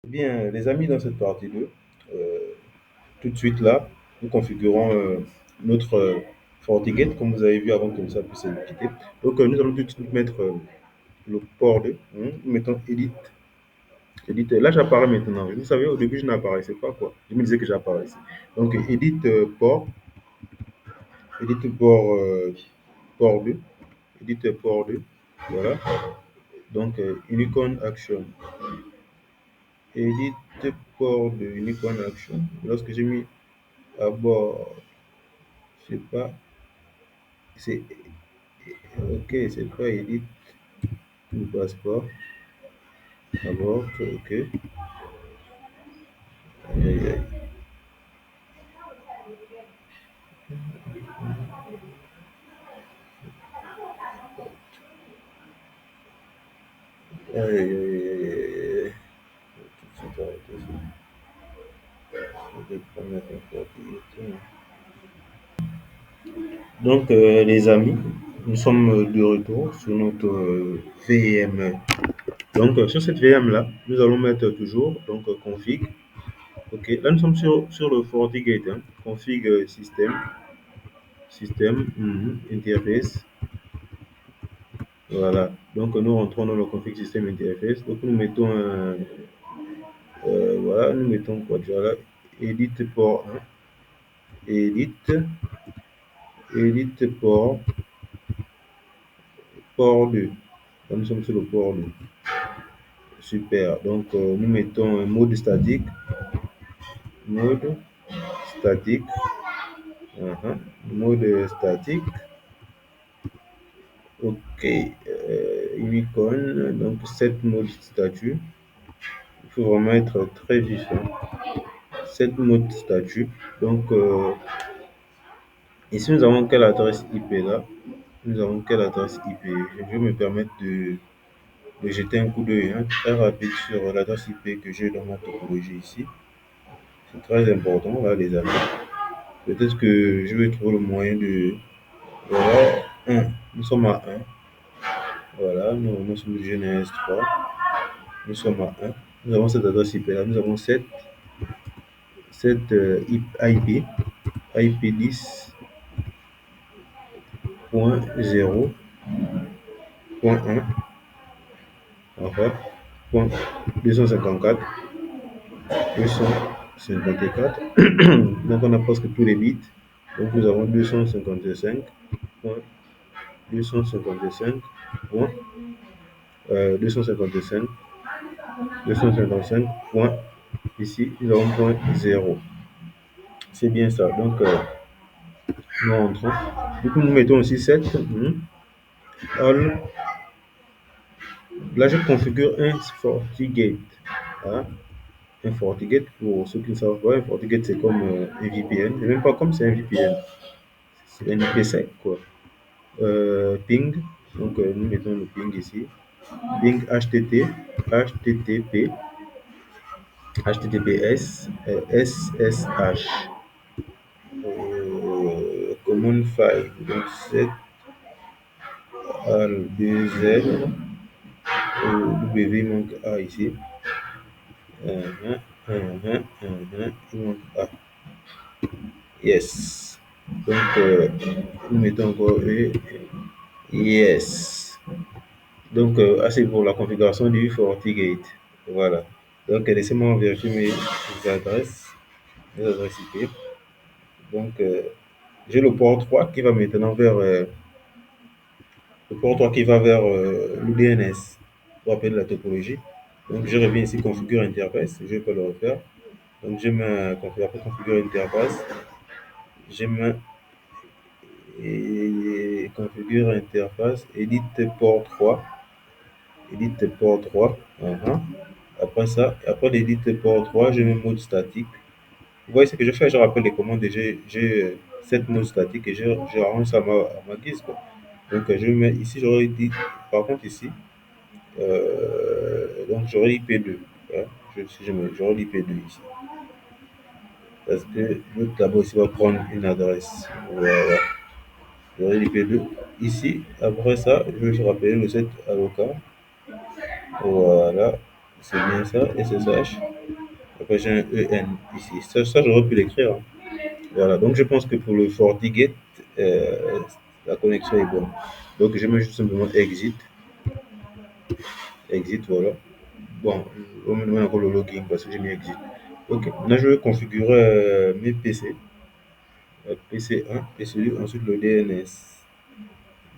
Bien, les amis, dans cette partie 2, euh, tout de suite là, nous configurons notre FortiGate, comme vous avez vu avant que ça puisse être quitté. Donc, nous allons tout de suite mettre le port 2. Nous mettons Edit. Edit. Là, j'apparais maintenant. Vous savez, au début, je n'apparaissais pas, quoi. Je me disais que j'apparaissais. Donc, Edit port. Edit port, port 2. Edit port 2. Voilà. Donc, Unicorn Action. Edit port de Unicorn Action. Lorsque j'ai mis à bord, je sais pas, c'est ok, c'est pas Edit ou passeport. À bord, ok. Aïe, aïe, aïe. Aïe, aïe, aïe, aïe, aïe, aïe. Tout de suite arrêter ça. Je vais pas mettre un propriétaire. Donc, les amis, nous sommes de retour sur notre VM. Donc, sur cette VM là, nous allons mettre toujours donc config. Ok, là nous sommes sur le FortiGate. Hein. Config système, interface. Voilà. Donc, nous rentrons dans le config système interface. Donc, nous mettons voilà, nous mettons quoi déjà là? Edit port 1. Edit, edit port 2. Là, nous sommes sur le port 2. Super. Donc, nous mettons un mode statique. Mode statique. Mode statique. Ok. Unicorn. Donc, 7 mode statut. Il faut vraiment être très vif. Hein. 7 mode statut. Donc, ici, nous avons quelle adresse IP là? Nous avons quelle adresse IP? Je vais me permettre de jeter un coup d'œil très rapide sur l'adresse IP que j'ai dans ma topologie ici. C'est très important là, les amis. Peut-être que je vais trouver le moyen de. Voilà, 1. Nous sommes à 1. Voilà, nous sommes GNS 3. Nous sommes à 1. Nous avons cette adresse IP là. Nous avons 7 IP, IP 10.0.1, enfin, point 254, 254. Donc on a presque tous les bits. Donc nous avons 255.255. Point, 255, 255. Point, ici, nous avons point 0. C'est bien ça. Donc, nous rentrons. Du coup, nous mettons aussi 7. All. Là, je configure un FortiGate. Hein. Un FortiGate, pour ceux qui ne savent pas, un FortiGate, c'est comme un VPN. C'est même pas comme c'est un VPN. C'est un IPsec, quoi. Ping. Donc, nous mettons le ping ici. Ping HTTP, HTTPS, SSH. Common file. Donc, c'est AL2L. W manque A ici. Il manque A. Yes. Donc, nous mettons encore E. Yes. Donc, assez pour la configuration du FortiGate. Voilà. Donc, laissez-moi vérifier mes adresses, mes adresses IP. Donc, j'ai le port 3 qui va maintenant vers le port 3 qui va vers le DNS pour appeler la topologie. Donc, je reviens ici, configure interface. Je peux le refaire. Donc, je me configure interface. Je me configure interface, edit port 3. Edit port 3. Après ça, après l'edit port 3, je mets mode statique. Vous voyez ce que je fais? Je rappelle les commandes et j'ai 7 modes statiques et je arrange ça à ma guise. Quoi. Donc, je mets ici, j'aurais dit, par contre, ici, donc j'aurais IP2. Hein. J'aurais l'IP2 ici. Parce que l'autre là-bas aussi va prendre une adresse. Voilà. J'aurai l'IP2 ici. Après ça, je vais rappeler le set avocat. Voilà. C'est bien ça. SSH. Après, j'ai un EN ici. Ça j'aurais pu l'écrire, hein. Voilà, donc je pense que pour le FortiGate, euh, la connexion est bonne. Donc je mets juste simplement exit, exit, voilà. Bon, on me demande encore le login parce que j'ai mis exit. Ok, maintenant je vais configurer mes PC. PC1, PC2, ensuite le DNS.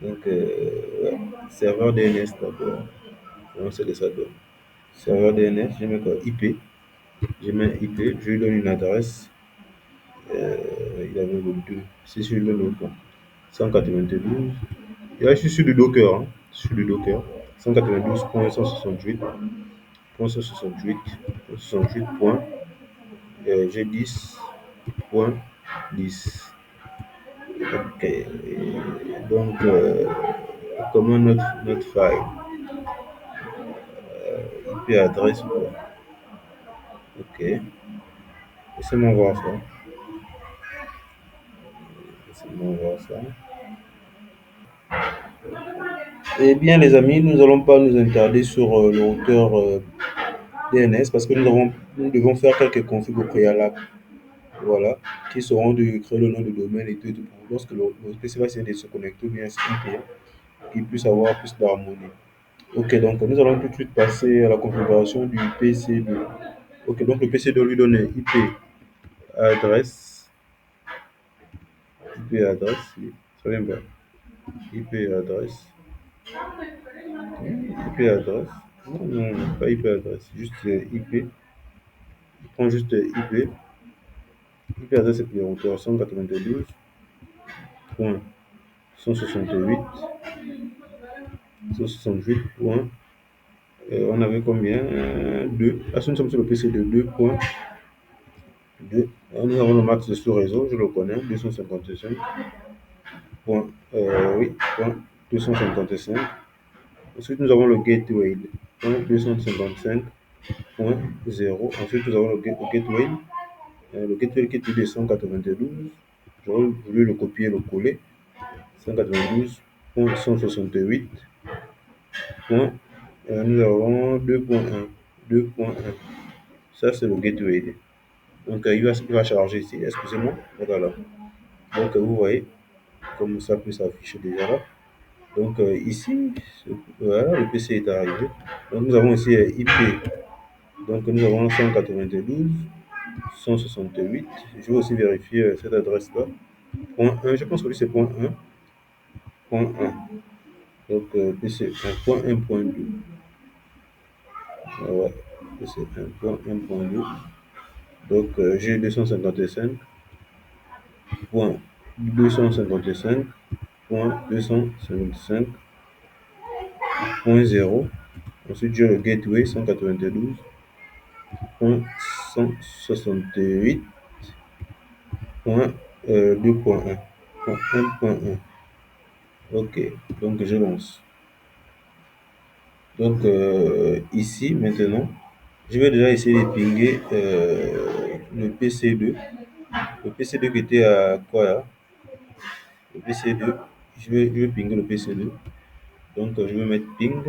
Donc, ouais, serveur DNS d'abord. On sait de ça donne. Serveur DNS, je mets quoi? IP. Je mets IP, je lui donne une adresse. Il avait le 2. C'est sur le lot. 192. Et là, je suis sur du Docker, hein. Sur du Docker. 192.168.168. J'ai 10.10. Ok. Donc, comment notre file? IP adresse ou quoi? Ok. Laissez-moi voir ça. Laissez-moi voir ça. Eh bien, les amis, nous n'allons pas nous attarder sur le routeur DNS parce que nous devons faire quelques configs au préalable. Voilà, qui seront de créer le nom de domaine et tout, pour lorsque le PC va essayer de se connecter ou bien un client, qu'il puisse avoir plus d'harmonie. Ok, donc nous allons tout de suite passer à la configuration du PC2. Ok, donc le PC2 lui donne IP adresse, IP adresse, oui, ça vient bien. IP adresse, IP adresse, non, non, pas IP adresse, juste IP, il prend juste IP adresse et puis routeur 192.168, point, on avait combien? 2. Là, nous sommes sur le PC de 2.2. Nous avons le max de sous-réseau, je le connais, 255. Point, oui, point 255. Ensuite, nous avons le gateway, point 255.0. Ensuite, nous avons le gateway. Le gateway qui est de 192. J'aurais voulu le copier et le coller. 192.168. Nous avons 2.1. 2.1. Ça, c'est le gateway. Donc, il va charger ici. Excusez-moi. Voilà. Donc, vous voyez, comme ça peut s'afficher déjà là. Donc, ici, voilà, le PC est arrivé. Donc, nous avons ici IP. Donc, nous avons 192, 168. Je vais aussi vérifier cette adresse-là. Point 1, je pense que lui, c'est point 1. Point 1. Donc, PC 1, point 1, point 2. Ouais, PC 1, point 1, point 2. Donc, j'ai 255.255.255.0. Ensuite, j'ai le gateway 192.168.2.1. Point 1.1. Ok, donc je lance. Donc ici maintenant, je vais déjà essayer de pinguer le PC2. Le PC2 qui était à quoi là? Le PC2, je vais pinguer le PC2. Donc je vais mettre ping.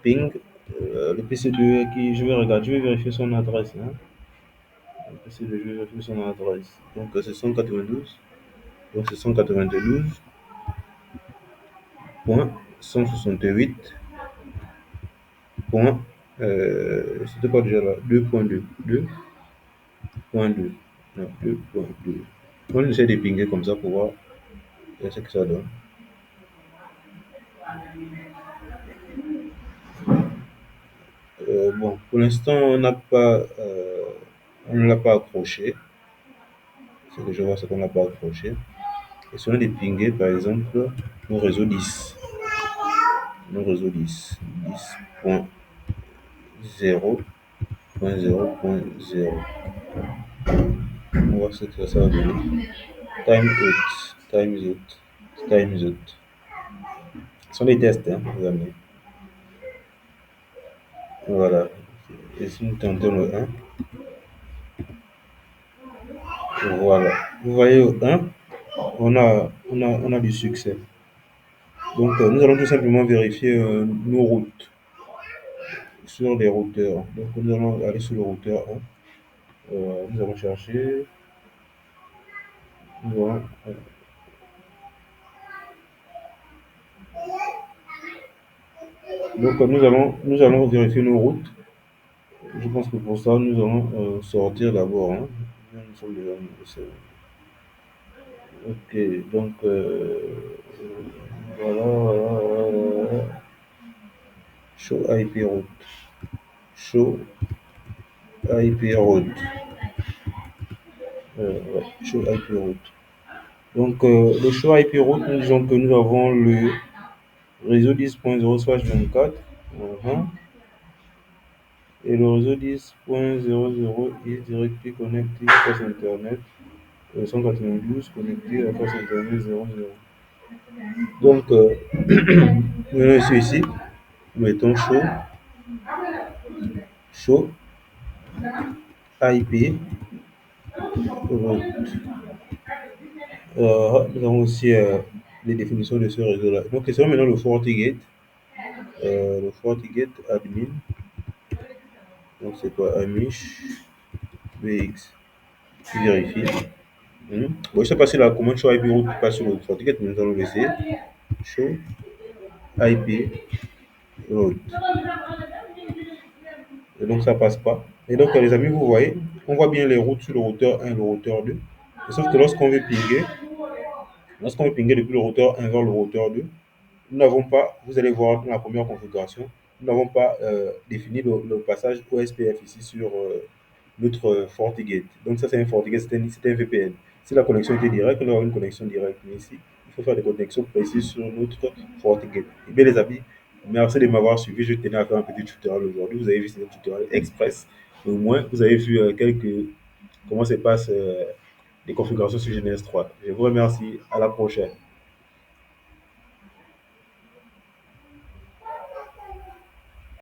Le PC2 qui, je vais regarder, je vais vérifier son adresse, hein. Le PC2, je vais vérifier son adresse. Donc c'est 192. Donc c'est 192.168. Point, c'était pas déjà là? 2.2. 2.2. Non, 2.2. On essaie de pinguer comme ça pour voir ce que ça donne. Bon, pour l'instant, on ne l'a pas accroché. Ce que je vois, c'est qu'on ne l'a pas accroché. Essayons de pinguer, par exemple, nos réseaux 10. Nos réseaux 10. 10.0.0.0. On va voir ce que ça va donner. Time out. Time out. Time out. Ce sont des tests, hein, les amis. Voilà. Et si nous tentons le 1, voilà. Vous voyez au 1, on a du succès. Donc, nous allons tout simplement vérifier nos routes. sur les routeurs. Donc nous allons aller sur le routeur 1. Nous allons chercher. Nous allons, donc nous allons vérifier nos routes. Je pense que pour ça, nous allons sortir d'abord, hein. Nous sommes déjà ok, donc voilà, voilà, voilà, voilà. Show IP route. Show IP route. Ouais, show IP route. Donc le show IP route, nous disons que nous avons le réseau 10.0/24. Mhm. Et le réseau 10.00 est directly connecté à la face Internet 192 connecté à la face Internet 00. Donc, nous allons ici, nous mettons show IP route. Nous avons aussi les définitions de ce réseau-là. Donc, c'est maintenant le FortiGate. Le FortiGate admin. Donc, c'est quoi? Amish BX. Tu vérifies. Bon, je ne sais pas si la commande show IP route passe sur le FortiGate, mais nous allons laisser show IP route. Et donc, ça passe pas. Et donc, les amis, vous voyez, on voit bien les routes sur le routeur 1 et le routeur 2. Sauf que lorsqu'on veut pinguer depuis le routeur 1 vers le routeur 2, nous n'avons pas, vous allez voir dans la première configuration, nous n'avons pas défini le passage OSPF ici sur notre FortiGate. Donc ça, c'est un FortiGate, c'est un VPN. Si la connexion était directe, on aura une connexion directe. Mais ici, il faut faire des connexions précises sur notre FortiGate. Eh bien les amis, merci de m'avoir suivi. Je tenais à faire un petit tutoriel aujourd'hui. Vous avez vu, c'est un tutoriel express. Au moins, vous avez vu comment se passent les configurations sur GNS 3. Je vous remercie. À la prochaine.